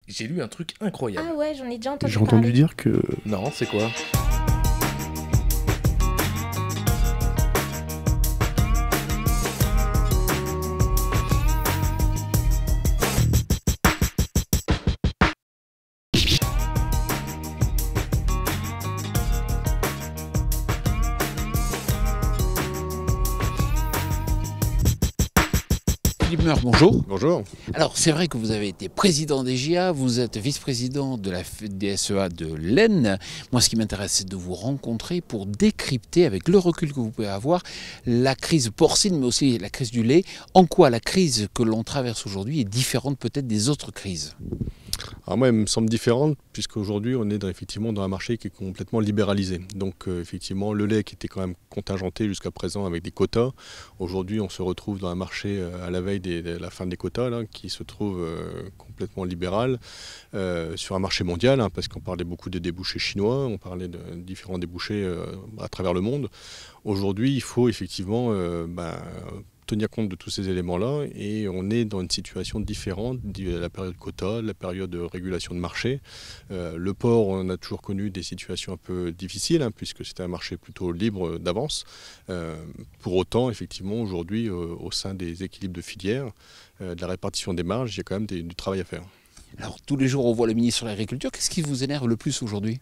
j'ai lu un truc incroyable. Ah ouais, j'en ai déjà entendu J'ai entendu parler. dire que... Non, c'est quoi? Philippe Meur, bonjour. Bonjour. Alors, c'est vrai que vous avez été président des JA, vous êtes vice-président de la DSEA de l'Aisne. Moi, ce qui m'intéresse, c'est de vous rencontrer pour décrypter, avec le recul que vous pouvez avoir, la crise porcine, mais aussi la crise du lait. En quoi la crise que l'on traverse aujourd'hui est différente peut-être des autres crises? Alors moi, elle me semble différente puisqu'aujourd'hui, on est effectivement dans un marché qui est complètement libéralisé. Donc effectivement, le lait qui était quand même contingenté jusqu'à présent avec des quotas, aujourd'hui, on se retrouve dans un marché à la veille de la fin des quotas, là, qui se trouve complètement libéral, sur un marché mondial, hein, parce qu'on parlait beaucoup de débouchés chinois, on parlait de différents débouchés à travers le monde. Aujourd'hui, il faut effectivement tenir compte de tous ces éléments-là et on est dans une situation différente de la période quota, la période de régulation de marché. Le porc, on a toujours connu des situations un peu difficiles puisque c'était un marché plutôt libre d'avance. Pour autant, effectivement, aujourd'hui, au sein des équilibres de filière, de la répartition des marges, il y a quand même du travail à faire. Alors, tous les jours, on voit le ministre de l'Agriculture. Qu'est-ce qui vous énerve le plus aujourd'hui ?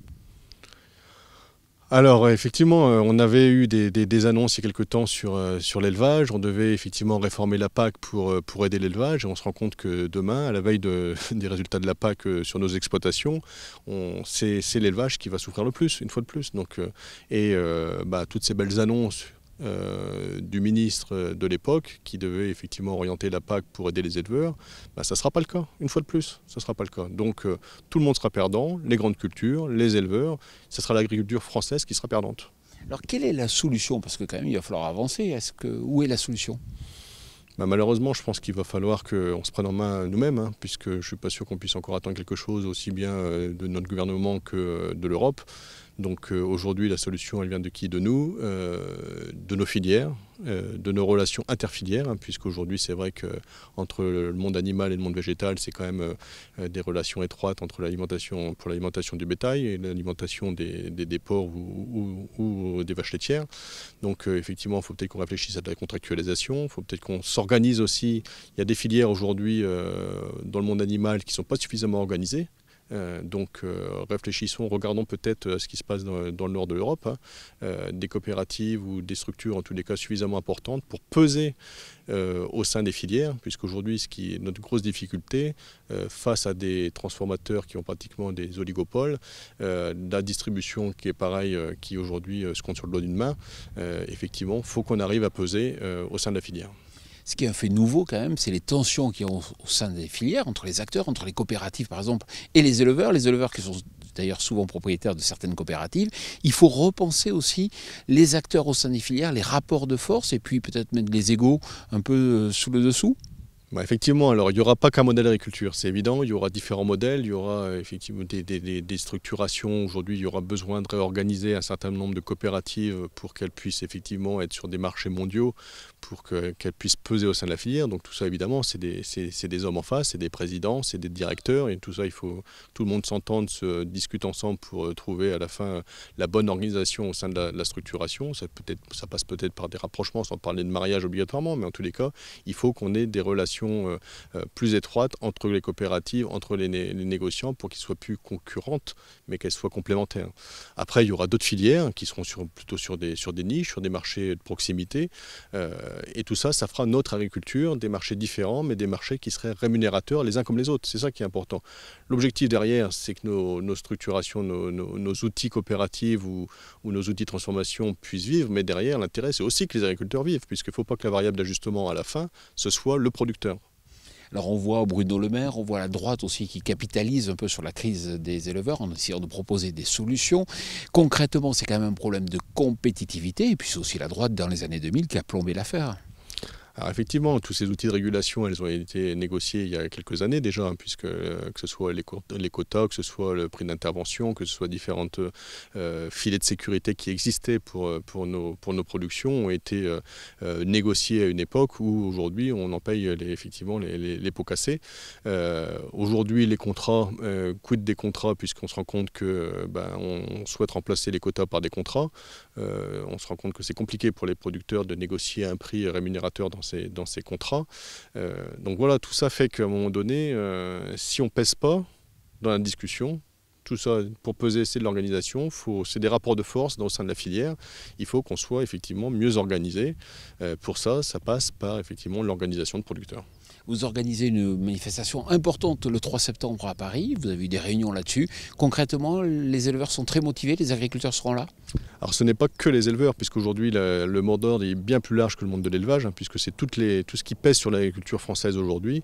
Alors effectivement, on avait eu des annonces il y a quelque temps sur l'élevage. On devait effectivement réformer la PAC pour aider l'élevage. Et on se rend compte que demain, à la veille des résultats de la PAC sur nos exploitations, c'est l'élevage qui va souffrir le plus, une fois de plus. Donc, toutes ces belles annonces du ministre de l'époque qui devait effectivement orienter la PAC pour aider les éleveurs, ça ne sera pas le cas, une fois de plus, ça ne sera pas le cas. Donc tout le monde sera perdant, les grandes cultures, les éleveurs, ce sera l'agriculture française qui sera perdante. Alors quelle est la solution? Parce que quand même il va falloir avancer, où est la solution? Malheureusement, je pense qu'il va falloir qu'on se prenne en main nous-mêmes, puisque je ne suis pas sûr qu'on puisse encore attendre quelque chose aussi bien de notre gouvernement que de l'Europe. Donc aujourd'hui, la solution, elle vient de qui? De nous, de nos filières, de nos relations interfilières, puisqu'aujourd'hui, c'est vrai qu'entre le monde animal et le monde végétal, c'est quand même des relations étroites entre l'alimentation, pour l'alimentation du bétail et l'alimentation des porcs ou des vaches laitières. Donc effectivement, il faut peut-être qu'on réfléchisse à de la contractualisation, il faut peut-être qu'on s'organise aussi. Il y a des filières aujourd'hui dans le monde animal qui ne sont pas suffisamment organisées. Réfléchissons, regardons peut-être ce qui se passe dans le nord de l'Europe, des coopératives ou des structures en tous les cas suffisamment importantes pour peser au sein des filières, puisqu'aujourd'hui ce qui est notre grosse difficulté face à des transformateurs qui ont pratiquement des oligopoles, la distribution qui est pareil, qui aujourd'hui se compte sur le doigt d'une main, effectivement il faut qu'on arrive à peser au sein de la filière. Ce qui est un fait nouveau quand même, c'est les tensions qu'il y a au sein des filières, entre les acteurs, entre les coopératives par exemple, et les éleveurs qui sont d'ailleurs souvent propriétaires de certaines coopératives. Il faut repenser aussi les acteurs au sein des filières, les rapports de force, et puis peut-être mettre les égos un peu sous le dessous. Effectivement, alors il n'y aura pas qu'un modèle d'agriculture, c'est évident, il y aura différents modèles, il y aura effectivement des structurations. Aujourd'hui, il y aura besoin de réorganiser un certain nombre de coopératives pour qu'elles puissent effectivement être sur des marchés mondiaux, pour qu'elles puissent peser au sein de la filière. Donc tout ça, évidemment, c'est des hommes en face, c'est des présidents, c'est des directeurs, et tout ça, il faut que tout le monde s'entende, se discute ensemble pour trouver à la fin la bonne organisation au sein de la structuration. Ça passe peut-être par des rapprochements, sans parler de mariage obligatoirement, mais en tous les cas, il faut qu'on ait des relations plus étroites entre les coopératives, entre les négociants, pour qu'ils soient plus concurrentes, mais qu'elles soient complémentaires. Après, il y aura d'autres filières qui seront plutôt sur des niches, sur des marchés de proximité, et tout ça, ça fera notre agriculture, des marchés différents, mais des marchés qui seraient rémunérateurs les uns comme les autres. C'est ça qui est important. L'objectif derrière, c'est que nos structurations, nos outils coopératifs ou nos outils de transformation puissent vivre, mais derrière, l'intérêt, c'est aussi que les agriculteurs vivent, puisqu'il ne faut pas que la variable d'ajustement à la fin, ce soit le producteur. Alors on voit Bruno Le Maire, on voit la droite aussi qui capitalise un peu sur la crise des éleveurs en essayant de proposer des solutions. Concrètement, c'est quand même un problème de compétitivité, et puis c'est aussi la droite dans les années 2000 qui a plombé l'affaire. Alors effectivement, tous ces outils de régulation, elles ont été négociés il y a quelques années déjà, puisque que ce soit les quotas, que ce soit le prix d'intervention, que ce soit différentes filets de sécurité qui existaient pour nos productions ont été négociés à une époque où aujourd'hui on en paye effectivement les pots cassés. Aujourd'hui les contrats, quid des contrats, puisqu'on se rend compte que on souhaite remplacer les quotas par des contrats. On se rend compte que c'est compliqué pour les producteurs de négocier un prix rémunérateur dans ces contrats. Donc voilà, tout ça fait qu'à un moment donné, si on ne pèse pas dans la discussion, tout ça, pour peser, c'est de l'organisation, c'est des rapports de force au sein de la filière. Il faut qu'on soit effectivement mieux organisé. Pour ça, ça passe par effectivement l'organisation de producteurs. Vous organisez une manifestation importante le 3 septembre à Paris, vous avez eu des réunions là-dessus. Concrètement, les éleveurs sont très motivés, les agriculteurs seront là? Alors ce n'est pas que les éleveurs, puisqu'aujourd'hui le mot d'ordre est bien plus large que le monde de l'élevage, puisque c'est tout ce qui pèse sur l'agriculture française aujourd'hui.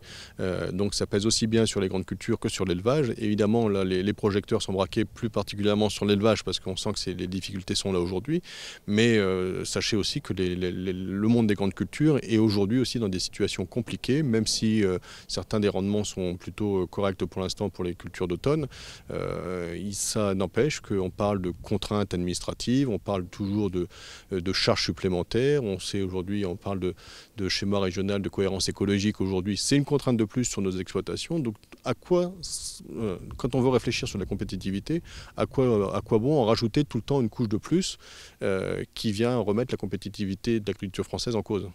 Donc ça pèse aussi bien sur les grandes cultures que sur l'élevage. Évidemment, là, les projecteurs sont braqués plus particulièrement sur l'élevage, parce qu'on sent que les difficultés sont là aujourd'hui. Mais sachez aussi que le monde des grandes cultures est aujourd'hui aussi dans des situations compliquées, même si certains des rendements sont plutôt corrects pour l'instant pour les cultures d'automne. Ça n'empêche qu'on parle de contraintes administratives, on parle toujours de charges supplémentaires. On sait aujourd'hui, on parle de schéma régional de cohérence écologique aujourd'hui. C'est une contrainte de plus sur nos exploitations. Donc à quoi, quand on veut réfléchir sur la compétitivité, à quoi bon en rajouter tout le temps une couche de plus qui vient remettre la compétitivité de l'agriculture française en cause?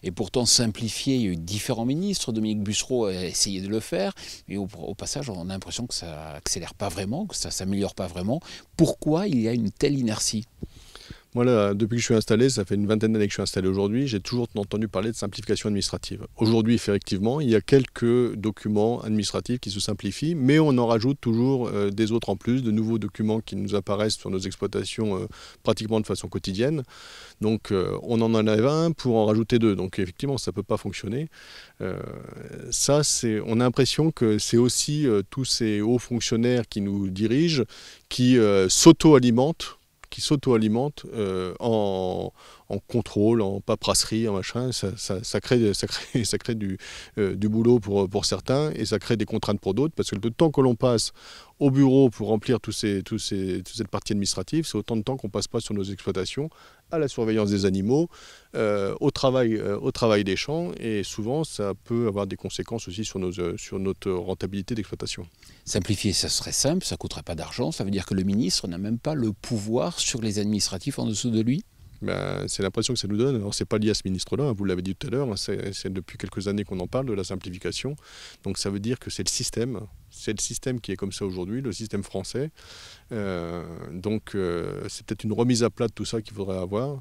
Et pourtant simplifier, il y a eu différents ministres, Dominique Bussereau a essayé de le faire, mais au passage on a l'impression que ça accélère pas vraiment, que ça s'améliore pas vraiment. Pourquoi il y a une telle inertie ? Moi, là, depuis que je suis installé, ça fait une vingtaine d'années que je suis installé aujourd'hui, j'ai toujours entendu parler de simplification administrative. Aujourd'hui, effectivement, il y a quelques documents administratifs qui se simplifient, mais on en rajoute toujours des autres en plus, de nouveaux documents qui nous apparaissent sur nos exploitations pratiquement de façon quotidienne. Donc, on en enlève un pour en rajouter deux. Donc, effectivement, ça ne peut pas fonctionner. On a l'impression que c'est aussi tous ces hauts fonctionnaires qui nous dirigent, qui s'auto-alimentent en contrôle, en paperasserie, en machin. Ça crée du boulot pour certains et ça crée des contraintes pour d'autres, parce que le temps que l'on passe au bureau pour remplir toute cette partie administrative, c'est autant de temps qu'on ne passe pas sur nos exploitations, à la surveillance des animaux, au travail des champs, et souvent ça peut avoir des conséquences aussi sur notre rentabilité d'exploitation. Simplifier, ça serait simple, ça ne coûterait pas d'argent, ça veut dire que le ministre n'a même pas le pouvoir sur les administratifs en dessous de lui? C'est l'impression que ça nous donne. Alors, c'est pas lié à ce ministre-là, vous l'avez dit tout à l'heure, c'est depuis quelques années qu'on en parle de la simplification. Donc ça veut dire que c'est le système qui est comme ça aujourd'hui, le système français. Donc c'est peut-être une remise à plat de tout ça qu'il faudrait avoir.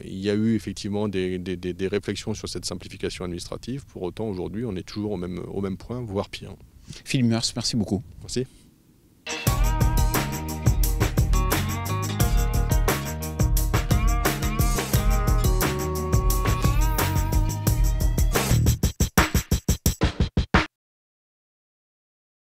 Il y a eu effectivement des réflexions sur cette simplification administrative. Pour autant, aujourd'hui, on est toujours au même point, voire pire. Philippe Meurs, merci beaucoup. Merci.